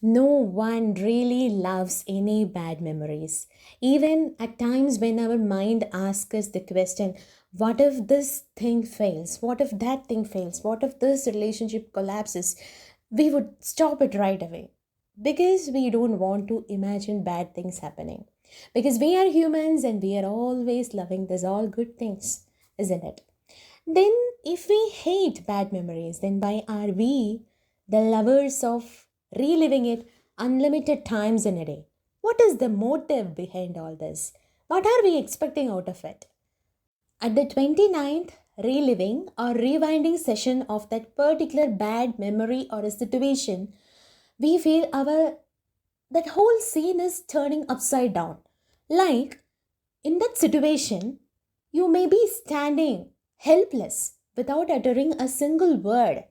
No one really loves any bad memories. Even at times when our mind asks us the question, what if this thing fails? What if that thing fails? What if this relationship collapses? We would stop it right away because we don't want to imagine bad things happening. Because we are humans and we are always loving these all good things, isn't it? Then, if we hate bad memories, then why are we the lovers of reliving it unlimited times in a day? What is the motive behind all this? What are we expecting out of it? At the 29th reliving or rewinding session of that particular bad memory or a situation, we feel our that whole scene is turning upside down. Like in that situation, you may be standing helpless without uttering a single word.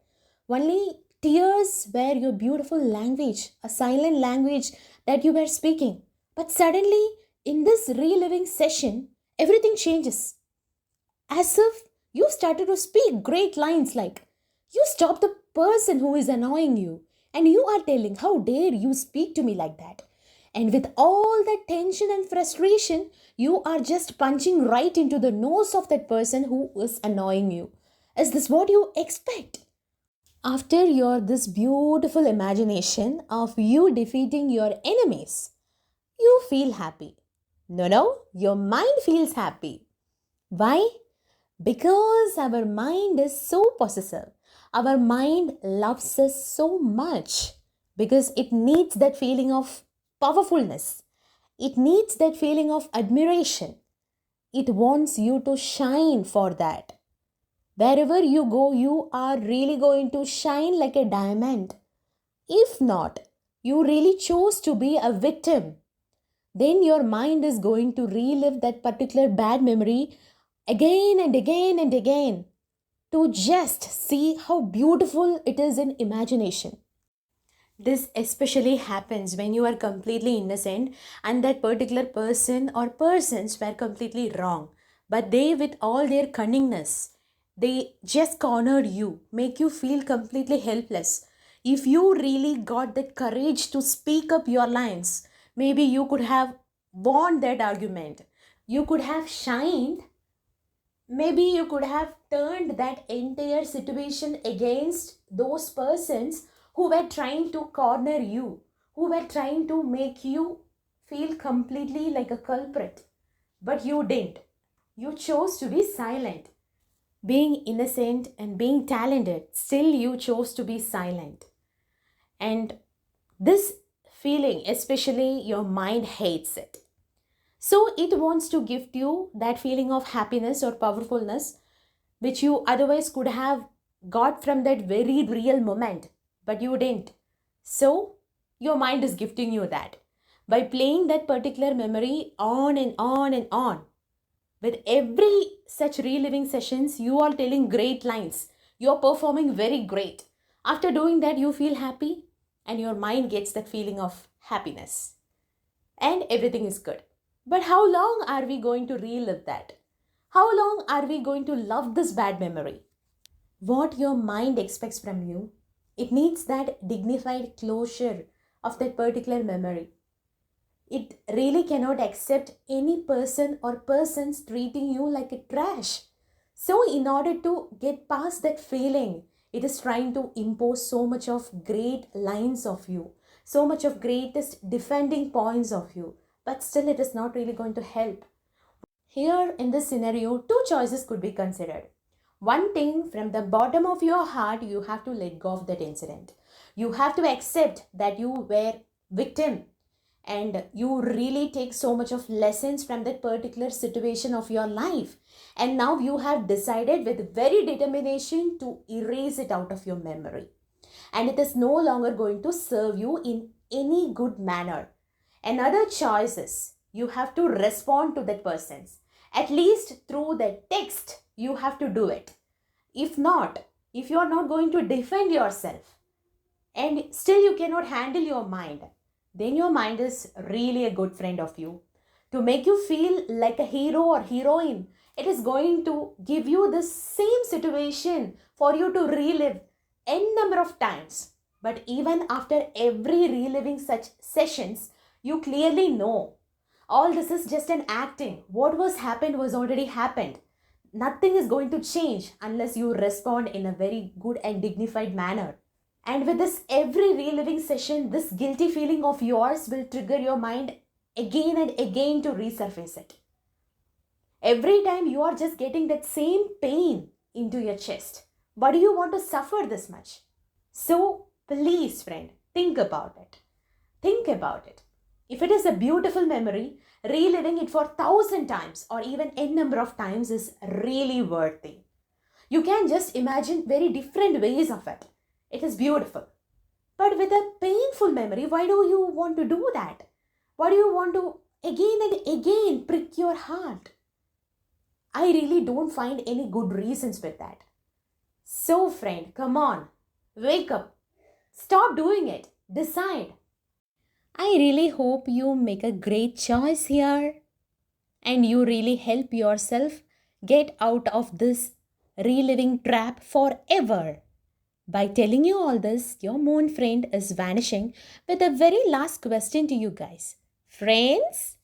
Only tears were your beautiful language, a silent language that you were speaking. But suddenly, in this reliving session, everything changes. As if you started to speak great lines like, you stop the person who is annoying you, and you are telling, how dare you speak to me like that? And with all that tension and frustration, you are just punching right into the nose of that person who is annoying you. Is this what you expect? After your this beautiful imagination of you defeating your enemies, you feel happy. No, your mind feels happy. Why? Because our mind is so possessive. Our mind loves us so much because it needs that feeling of powerfulness. It needs that feeling of admiration. It wants you to shine for that. Wherever you go, you are really going to shine like a diamond. If not, you really chose to be a victim, then your mind is going to relive that particular bad memory again and again and again to just see how beautiful it is in imagination. This especially happens when you are completely innocent and that particular person or persons were completely wrong. But they, with all their cunningness, they just cornered you, make you feel completely helpless. If you really got the courage to speak up your lines, maybe you could have won that argument. You could have shined. Maybe you could have turned that entire situation against those persons who were trying to corner you, who were trying to make you feel completely like a culprit. But you didn't. You chose to be silent. Being innocent and being talented, still you chose to be silent. And this feeling, especially your mind hates it. So it wants to gift you that feeling of happiness or powerfulness which you otherwise could have got from that very real moment, but you didn't. So your mind is gifting you that by playing that particular memory on and on and on. With every such reliving sessions, you are telling great lines. You're performing very great. After doing that, you feel happy and your mind gets that feeling of happiness and everything is good. But how long are we going to relive that? How long are we going to love this bad memory? What your mind expects from you, it needs that dignified closure of that particular memory. It really cannot accept any person or persons treating you like a trash. So, in order to get past that feeling, it is trying to impose so much of great lines of you, so much of greatest defending points of you, but still it is not really going to help. Here in this scenario, two choices could be considered. One thing, from the bottom of your heart, you have to let go of that incident. You have to accept that you were victim and you really take so much of lessons from that particular situation of your life, and now you have decided with very determination to erase it out of your memory, and it is no longer going to serve you in any good manner. Another choice is you have to respond to that person's, at least through the text you have to do it. If not, if you are not going to defend yourself and still you cannot handle your mind, then your mind is really a good friend of you. To make you feel like a hero or heroine, it is going to give you the same situation for you to relive n number of times. But even after every reliving such sessions, you clearly know all this is just an acting. What was happened was already happened. Nothing is going to change unless you respond in a very good and dignified manner. And with this every reliving session, this guilty feeling of yours will trigger your mind again and again to resurface it. Every time you are just getting that same pain into your chest. Why do you want to suffer this much? So please, friend, think about it. Think about it. If it is a beautiful memory, reliving it for 1,000 times or even n number of times is really worthy. You can just imagine very different ways of it. It is beautiful. But with a painful memory, why do you want to do that? Why do you want to again and again prick your heart? I really don't find any good reasons with that. So, friend, come on, wake up. Stop doing it. Decide. I really hope you make a great choice here and you really help yourself get out of this reliving trap forever. By telling you all this, your moon friend is vanishing with a very last question to you guys. Friends,